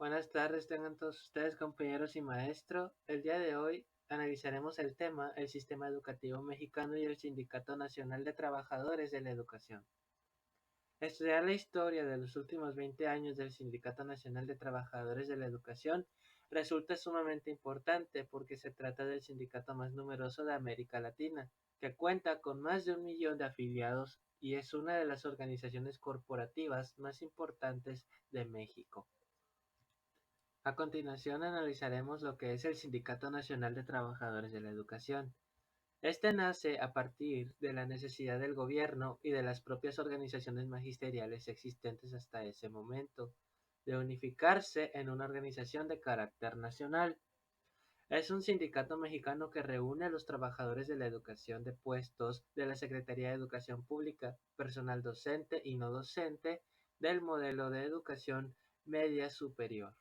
Buenas tardes, tengan todos ustedes, compañeros y maestro. El día de hoy analizaremos el tema, el sistema educativo mexicano y el Sindicato Nacional de Trabajadores de la Educación. Estudiar la historia de los últimos 20 años del Sindicato Nacional de Trabajadores de la Educación resulta sumamente importante porque se trata del sindicato más numeroso de América Latina, que cuenta con más de 1 millón de afiliados y es una de las organizaciones corporativas más importantes de México. A continuación analizaremos lo que es el Sindicato Nacional de Trabajadores de la Educación. Este nace a partir de la necesidad del gobierno y de las propias organizaciones magisteriales existentes hasta ese momento, de unificarse en una organización de carácter nacional. Es un sindicato mexicano que reúne a los trabajadores de la educación de puestos de la Secretaría de Educación Pública, personal docente y no docente del modelo de educación media superior.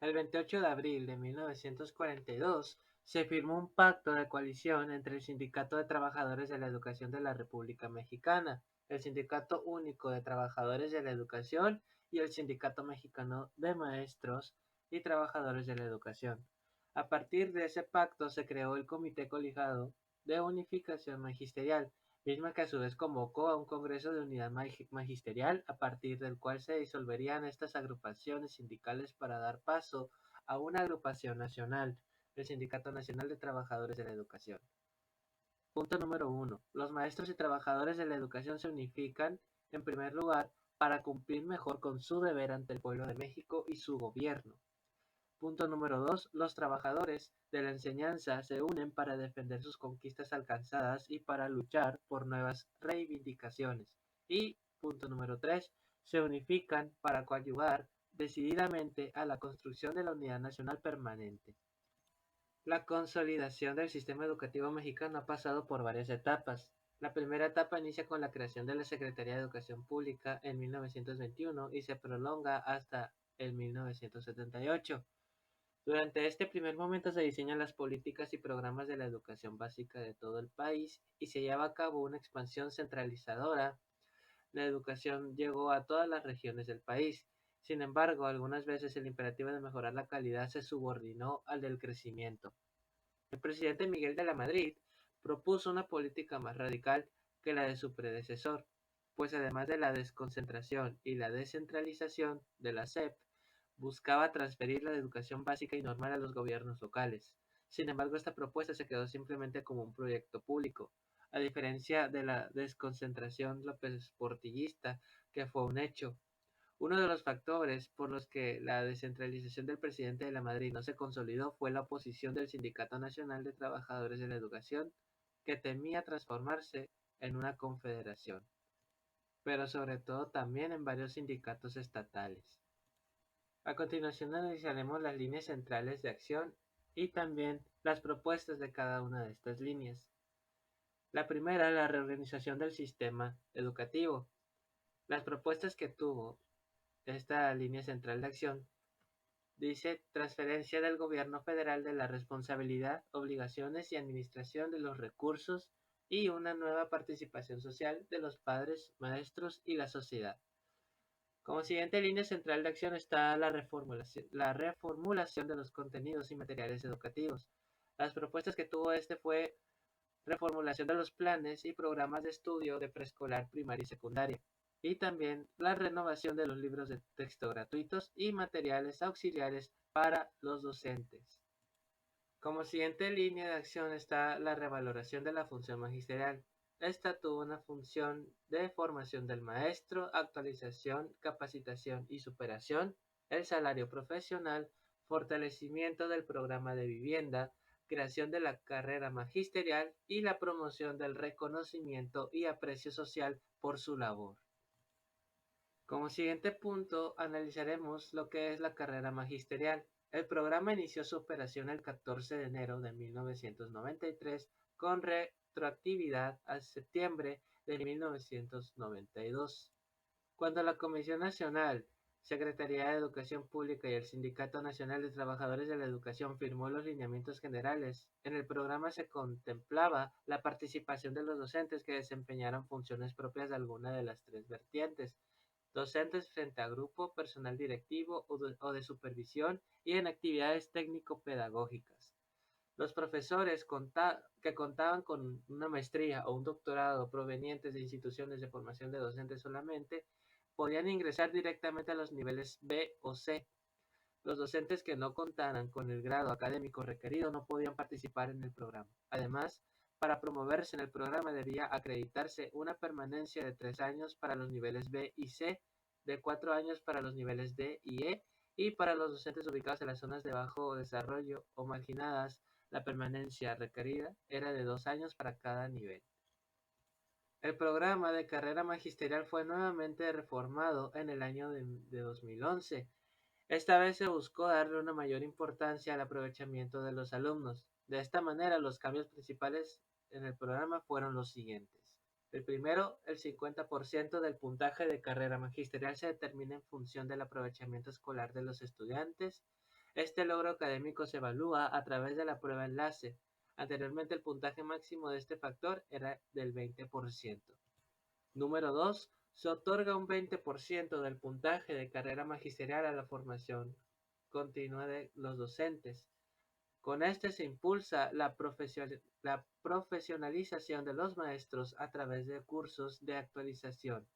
El 28 de abril de 1942 se firmó un pacto de coalición entre el Sindicato de Trabajadores de la Educación de la República Mexicana, el Sindicato Único de Trabajadores de la Educación y el Sindicato Mexicano de Maestros y Trabajadores de la Educación. A partir de ese pacto se creó el Comité Colegiado de Unificación Magisterial, misma que a su vez convocó a un Congreso de Unidad Magisterial, a partir del cual se disolverían estas agrupaciones sindicales para dar paso a una agrupación nacional, el Sindicato Nacional de Trabajadores de la Educación. Punto número 1. Los maestros y trabajadores de la educación se unifican, en primer lugar, para cumplir mejor con su deber ante el pueblo de México y su gobierno. Punto número 2. Los trabajadores de la enseñanza se unen para defender sus conquistas alcanzadas y para luchar por nuevas reivindicaciones. Y punto número 3. Se unifican para coadyuvar decididamente a la construcción de la unidad nacional permanente. La consolidación del sistema educativo mexicano ha pasado por varias etapas. La primera etapa inicia con la creación de la Secretaría de Educación Pública en 1921 y se prolonga hasta el 1978. Durante este primer momento se diseñan las políticas y programas de la educación básica de todo el país y se lleva a cabo una expansión centralizadora. La educación llegó a todas las regiones del país. Sin embargo, algunas veces el imperativo de mejorar la calidad se subordinó al del crecimiento. El presidente Miguel de la Madrid propuso una política más radical que la de su predecesor, pues además de la desconcentración y la descentralización de la SEP, buscaba transferir la educación básica y normal a los gobiernos locales. Sin embargo, esta propuesta se quedó simplemente como un proyecto público, a diferencia de la desconcentración López Portillista, que fue un hecho. Uno de los factores por los que la descentralización del presidente de la Madrid no se consolidó fue la oposición del Sindicato Nacional de Trabajadores de la Educación, que temía transformarse en una confederación, pero sobre todo también en varios sindicatos estatales. A continuación analizaremos las líneas centrales de acción y también las propuestas de cada una de estas líneas. La primera, la reorganización del sistema educativo. Las propuestas que tuvo esta línea central de acción dice transferencia del gobierno federal de la responsabilidad, obligaciones y administración de los recursos y una nueva participación social de los padres, maestros y la sociedad. Como siguiente línea central de acción está la reformulación de los contenidos y materiales educativos. Las propuestas que tuvo este fue reformulación de los planes y programas de estudio de preescolar, primaria y secundaria, y también la renovación de los libros de texto gratuitos y materiales auxiliares para los docentes. Como siguiente línea de acción está la revaloración de la función magisterial. Esta tuvo una función de formación del maestro, actualización, capacitación y superación, el salario profesional, fortalecimiento del programa de vivienda, creación de la carrera magisterial y la promoción del reconocimiento y aprecio social por su labor. Como siguiente punto, analizaremos lo que es la carrera magisterial. El programa inició su operación el 14 de enero de 1993 con retroactividad a septiembre de 1992. Cuando la Comisión Nacional, Secretaría de Educación Pública y el Sindicato Nacional de Trabajadores de la Educación firmó los lineamientos generales, en el programa se contemplaba la participación de los docentes que desempeñaran funciones propias de alguna de las tres vertientes, docentes frente a grupo, personal directivo o de supervisión y en actividades técnico-pedagógicas. Los profesores que contaban con una maestría o un doctorado provenientes de instituciones de formación de docentes solamente podían ingresar directamente a los niveles B o C. Los docentes que no contaran con el grado académico requerido no podían participar en el programa. Además, para promoverse en el programa debía acreditarse una permanencia de 3 años para los niveles B y C, de 4 años para los niveles D y E, y para los docentes ubicados en las zonas de bajo desarrollo o marginadas, la permanencia requerida era de 2 años para cada nivel. El programa de carrera magisterial fue nuevamente reformado en el año de 2011. Esta vez se buscó darle una mayor importancia al aprovechamiento de los alumnos. De esta manera, los cambios principales en el programa fueron los siguientes. El primero, el 50% del puntaje de carrera magisterial se determina en función del aprovechamiento escolar de los estudiantes. Este logro académico se evalúa a través de la prueba enlace. Anteriormente, el puntaje máximo de este factor era del 20%. Número 2. Se otorga un 20% del puntaje de carrera magisterial a la formación continua de los docentes. Con este se impulsa la profesionalización de los maestros a través de cursos de actualización.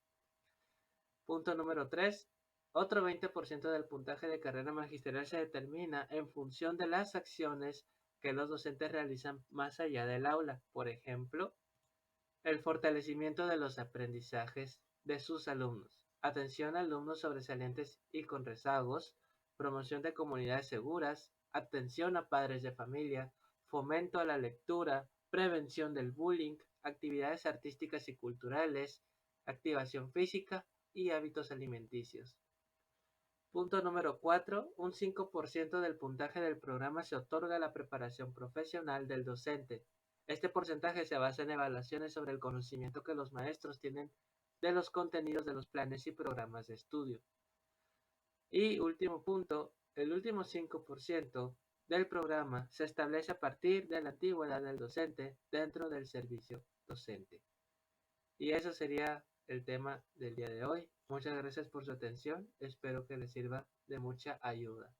Punto número 3. Otro 20% del puntaje de carrera magisterial se determina en función de las acciones que los docentes realizan más allá del aula. Por ejemplo, el fortalecimiento de los aprendizajes de sus alumnos, atención a alumnos sobresalientes y con rezagos, promoción de comunidades seguras, atención a padres de familia, fomento a la lectura, prevención del bullying, actividades artísticas y culturales, activación física y hábitos alimenticios. Punto número 4. Un 5% del puntaje del programa se otorga a la preparación profesional del docente. Este porcentaje se basa en evaluaciones sobre el conocimiento que los maestros tienen de los contenidos de los planes y programas de estudio. Y último punto, el último 5% del programa se establece a partir de la antigüedad del docente dentro del servicio docente. Y eso sería el tema del día de hoy. Muchas gracias por su atención. Espero que les sirva de mucha ayuda.